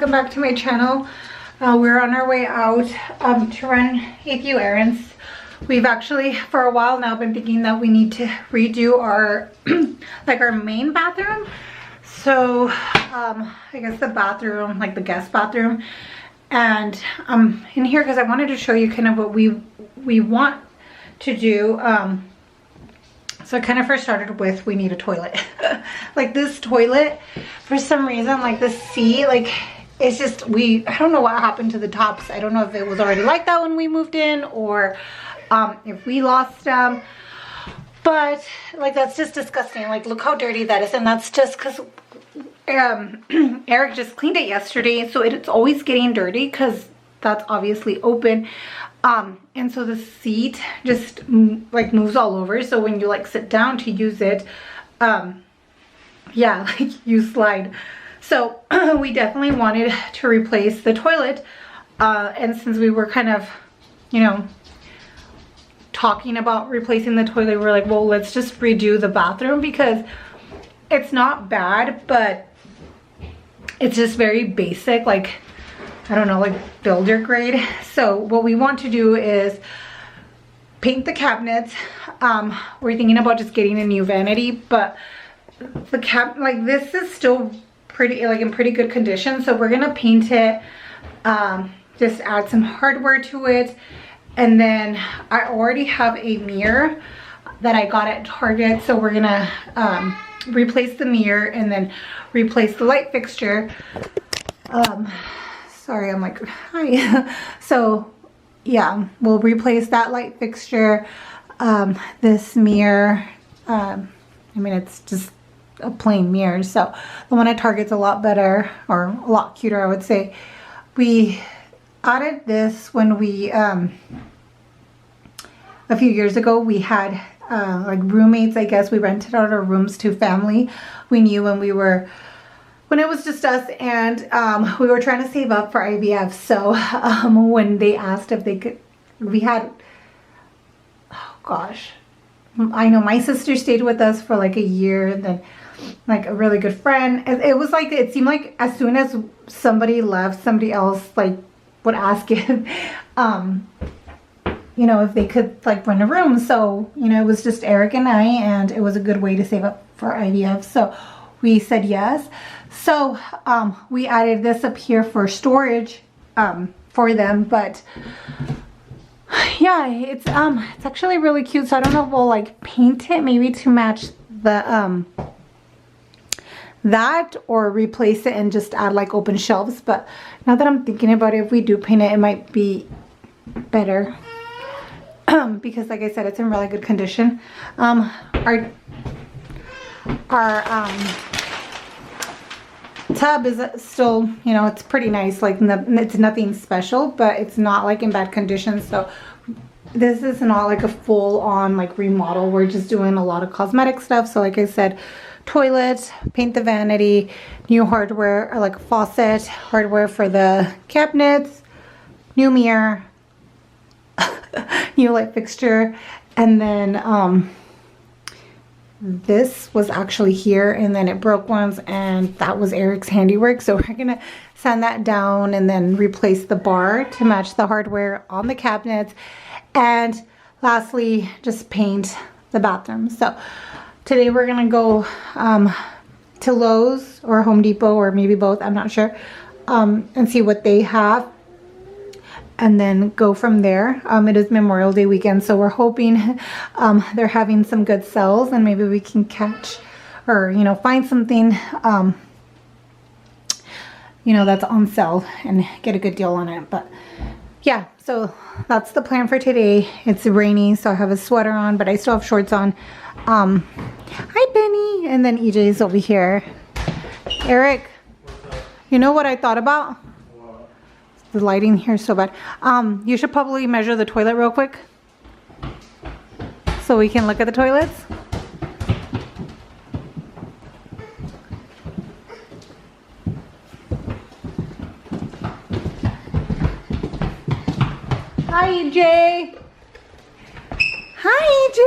welcome back to my channel. We're on our way out to run a few errands. We've actually for a while now been thinking that we need to redo our like our main bathroom. So I guess the bathroom, like the guest bathroom, and in here because I wanted to show you kind of what we want to do. So I kind of first started with, we need a toilet. Like this toilet, for some reason, like the seat, like it's just, I don't know what happened to the tops. I don't know if it was already like that when we moved in or if we lost them. But like, that's just disgusting. Like, look how dirty that is. And that's just because Eric just cleaned it yesterday. So it's always getting dirty because that's obviously open. And so the seat just like moves all over. So when you like sit down to use it, yeah, like you slide. So we definitely wanted to replace the toilet. And since we were kind of, you know, talking about replacing the toilet, we're like, well, let's just redo the bathroom because it's not bad, but it's just very basic. Like, I don't know, like builder grade. So what we want to do is paint the cabinets. We're thinking about just getting a new vanity, but the like this is still pretty, like in pretty good condition. So we're gonna paint it, just add some hardware to it. And then I already have a mirror that I got at Target. So we're gonna replace the mirror and then replace the light fixture. Sorry, I'm like, hi. So yeah, we'll replace that light fixture, this mirror. I mean, it's just a plain mirror. So the one at Target's a lot better, or a lot cuter, I would say. We added this when we, a few years ago, we had like roommates, I guess. We rented out our rooms to family we knew when it was just us, and we were trying to save up for IVF. So when they asked if they could, we had, oh gosh, I know my sister stayed with us for like a year, and then like a really good friend. It was like, it seemed like as soon as somebody left, somebody else like would ask if, you know, if they could like rent a room. So, you know, it was just Eric and I, and it was a good way to save up for IVF. So we said yes. So we added this up here for storage for them, but yeah, it's actually really cute. So I don't know if we'll like paint it maybe to match the that, or replace it and just add like open shelves. But now that I'm thinking about it, if we do paint it, it might be better because like I said, it's in really good condition. Our tub is still, you know, it's pretty nice. Like it's nothing special, but it's not like in bad condition. So this is not like a full-on like remodel. We're just doing a lot of cosmetic stuff. So like I said, toilet, paint the vanity, new hardware, or like faucet, hardware for the cabinets, new mirror, new light fixture, and then this was actually here, and then it broke once, and that was Eric's handiwork. So we're gonna sand that down and then replace the bar to match the hardware on the cabinets, and lastly just paint the bathroom. So today we're gonna go to Lowe's or Home Depot, or maybe both, I'm not sure, and see what they have, and then go from there. It is Memorial Day weekend, so we're hoping they're having some good sales, and maybe we can catch, or you know, find something you know, that's on sale and get a good deal on it. But yeah, so that's the plan for today. It's rainy, so I have a sweater on, but I still have shorts on. Hi Benny, and then EJ's over here. Eric, you know what I thought about? The lighting here is so bad. You should probably measure the toilet real quick so we can look at the toilets. Hi EJ. Hi EJ.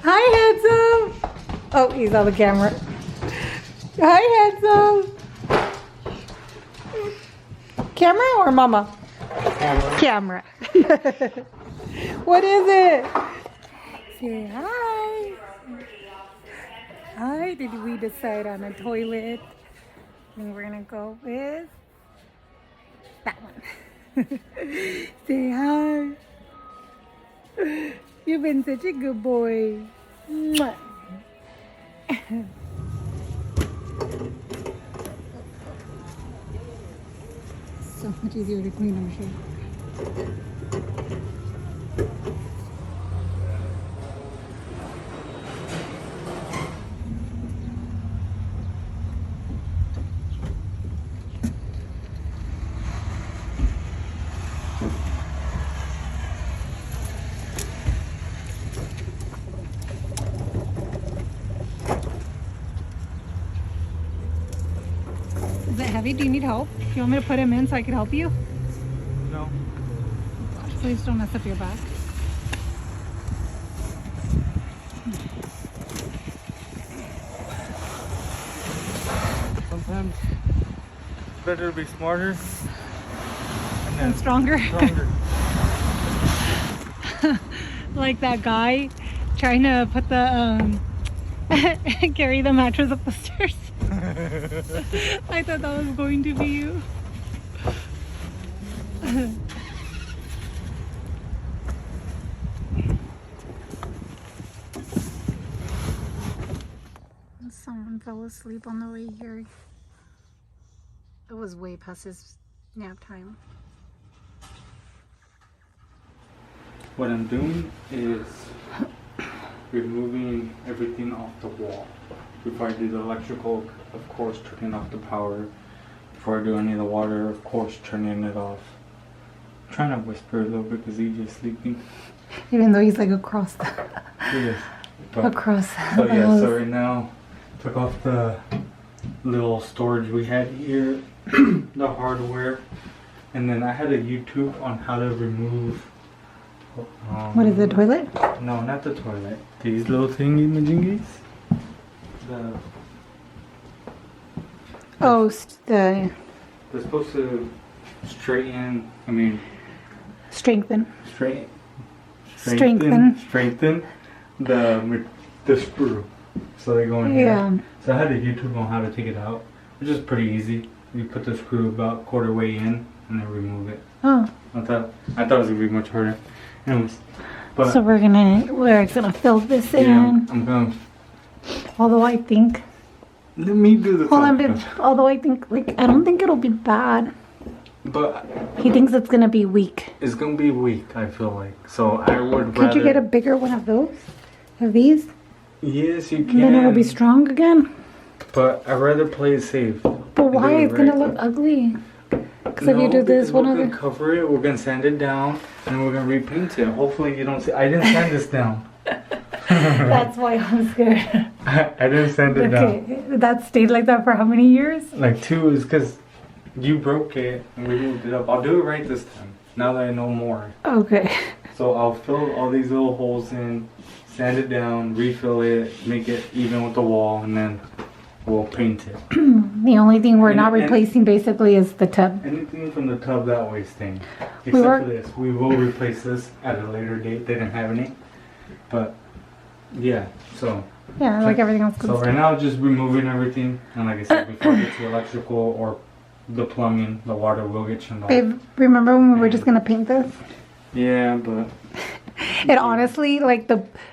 Hi handsome. Oh, he's on the camera. Hi handsome. Camera or mama? Camera. What is it? Say hi. Hi, did we decide on a toilet? I think we're gonna go with that one. Say hi. You've been such a good boy. Mwah. So much easier to clean, I'm sure. Is it heavy? Do you need help? Do you want me to put him in so I can help you? No. Gosh, please don't mess up your back. Sometimes it's better to be smarter And stronger. stronger. Like that guy trying to put the carry the mattress up the stairs. I thought that was going to be you. Someone fell asleep on the way here. It was way past his nap time. What I'm doing is removing everything off the wall. Before I do the electrical, of course, turning off the power. Before I do any of the water, of course, turning it off. I'm trying to whisper a little bit because he's just sleeping. Even though he's like across the Yes. But, across so the yeah, house. so right now, took off the little storage we had here, the hardware, and then I had a YouTube on how to remove. What is the toilet? No, not the toilet. These little thingy majingies. The Oh, the they're supposed to straighten. I mean, strengthen. strengthen the screw. So they go in here. Yeah. So I had a YouTube on how to take it out, which is pretty easy. You put the screw about quarter way in and then remove it. Oh. I thought it was gonna be much harder. Anyways, but So we're gonna fill this yeah, in. I'm gonna Although I think, let me do the hold on, top babe. stuff. Although I think, like, I don't think it'll be bad. But He thinks it's gonna be weak. it's gonna be weak. I feel like so. I would Could rather. you get a bigger one of those? Of these? Yes, you can. And then it'll be strong again. But I'd rather play it safe. But why? Do it It's gonna right. look ugly. Because if you do this because one we're of gonna the... cover it. We're gonna sand it down, and we're gonna repaint it. Hopefully, you don't see. I didn't sand this down. That's why I'm scared. I didn't sand it down. Okay, that stayed like that for how many years? Like 2 is because you broke it and we moved it up. I'll do it right this time. Now that I know more. Okay. So I'll fill all these little holes in, sand it down, refill it, make it even with the wall, and then we'll paint it. The only thing we're not And- replacing basically is the tub. Anything from the tub that way staying. We Except were- for this. We will replace this at a later date. They didn't have any. But yeah, so Yeah, like everything else so goes. right now just removing everything, and like I said, before I get to electrical or the plumbing, the water will get turned off. Babe, remember when we were just gonna paint this? Yeah, but It honestly, like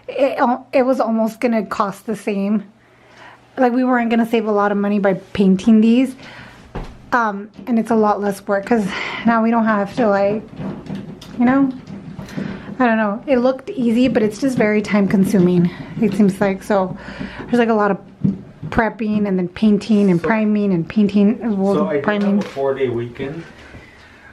it was almost gonna cost the same. Like we weren't gonna save a lot of money by painting these. And it's a lot less work because now we don't have to like, you know, I don't know. It looked easy, but it's just very time consuming. It seems like so. There's like a lot of prepping and then painting and priming and painting. Well, so I did priming. have a 4-day weekend.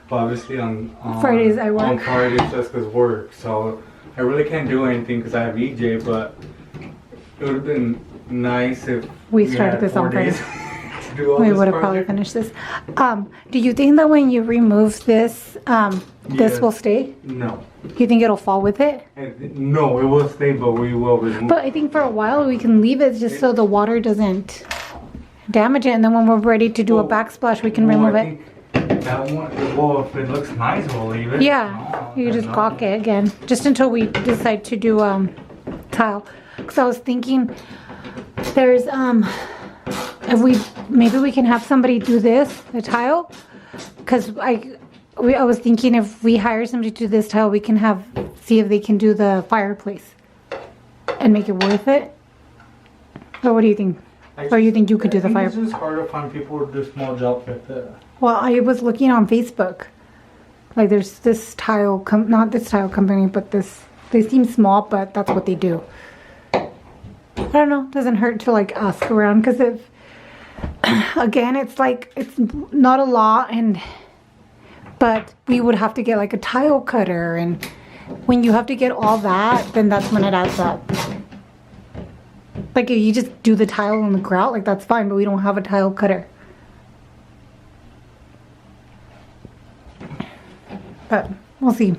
But obviously on Fridays I work. On Fridays just because work. So I really can't do anything because I have EJ. But it would have been nice if We had started this 4 on Friday. days to do all We this would have probably project. finished this. Do you think that when you remove this, this Yes. will stay? No. You think it'll fall with it? No, it will stay, but we will remove. But I think for a while we can leave it just so the water doesn't damage it, and then when we're ready to do a Well, backsplash, we can well, remove I it. think That one, well, if it looks nice, we'll leave it. Yeah, you just caulk it again. Just until we decide to do tile. Because I was thinking there's maybe we can have somebody do this, the tile. Because I was thinking if we hire somebody to do this tile, we can see if they can do the fireplace and make it worth it. Or what do you think? Or you think you could do the fireplace? It's just hard to find people to do small jobs like that. Well, I was looking on Facebook. Like there's this tile, not this tile company, but this, they seem small, but that's what they do. I don't know, doesn't hurt to like ask around, because if, again, it's like, it's not a lot, but we would have to get like a tile cutter, and when you have to get all that, then that's when it adds up. Like if you just do the tile on the grout, like that's fine, but we don't have a tile cutter. But we'll see.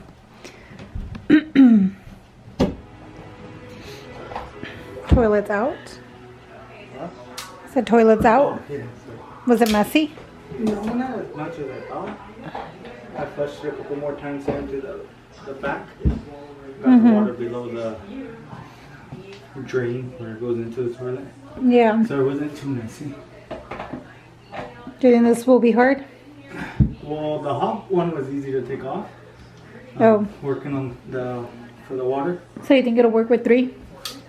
Toilet's out. Is the toilet's out? Was it messy? No, not as much as I thought. I flushed it a couple more times into the back. Got the water below the drain where it goes into the toilet. Yeah. So it wasn't too messy. Do you think this will be hard? Well, the hot one was easy to take off. Oh. Working on for the water. So you think it'll work with 3?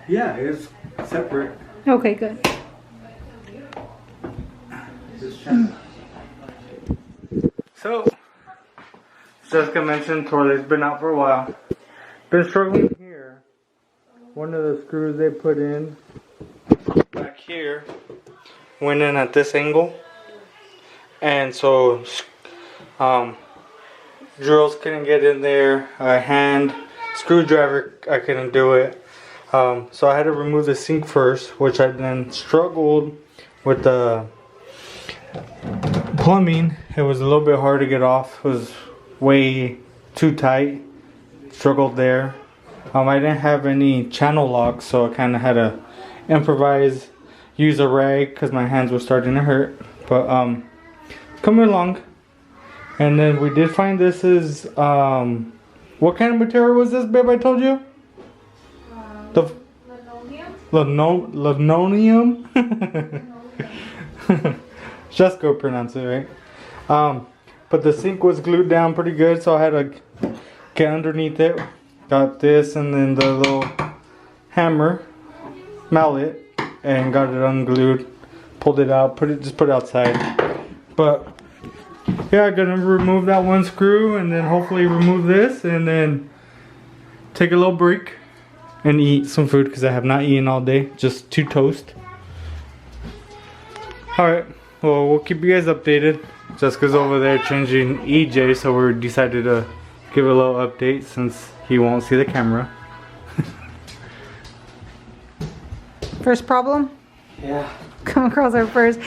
Yeah, it's separate. Okay, good. So, Jessica mentioned toilet's been out for a while. Been struggling here. One of the screws they put in back here went in at this angle, and so drills couldn't get in there. A hand screwdriver, I couldn't do it. So I had to remove the sink first, which I then struggled with the plumbing. It was a little bit hard to get off. It was way too tight. Struggled there. I didn't have any channel locks, so I kind of had to improvise, use a rag because my hands were starting to hurt. But coming along. And then we did find this is what kind of material was this, babe? I told you. The linoleum. Just go pronounce it right. But the sink was glued down pretty good, so I had to get underneath it. Got this and then the little hammer, mallet, and got it unglued. Pulled it out, just put it outside. But yeah, I'm gonna remove that one screw and then hopefully remove this and then take a little break and eat some food because I have not eaten all day. Just 2 toast. Alright, well, we'll keep you guys updated. Jessica's over there changing EJ, so we decided to give a little update since he won't see the camera. First problem? Yeah. Come across our first.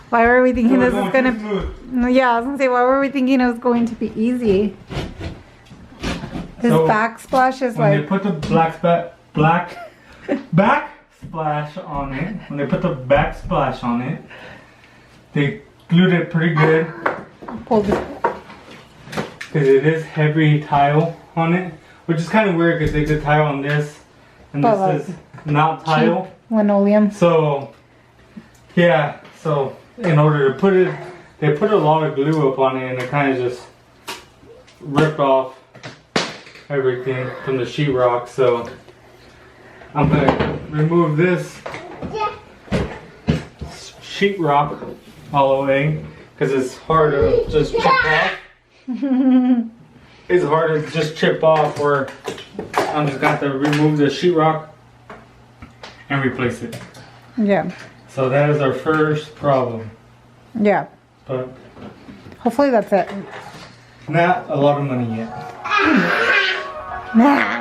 Why were we thinking this is gonna? Yeah, I was gonna say, why were we thinking it was going to be easy? This So, backsplash is when like. they put the backsplash on it, when they put the backsplash on it, they glued it pretty good Pulled it. because it is heavy tile on it, which is kind of weird because they did tile on this, and But this is not tile. Linoleum. So, yeah. So in order to put it, they put a lot of glue up on it, and it kind of just ripped off everything from the sheetrock. So I'm gonna remove this sheetrock all the way because it's hard to just chip off. It's hard to just chip off, or I'm just gonna have to remove the sheetrock and replace it. Yeah. So that is our first problem. Yeah. But Hopefully that's it. not a lot of money yet. Nah.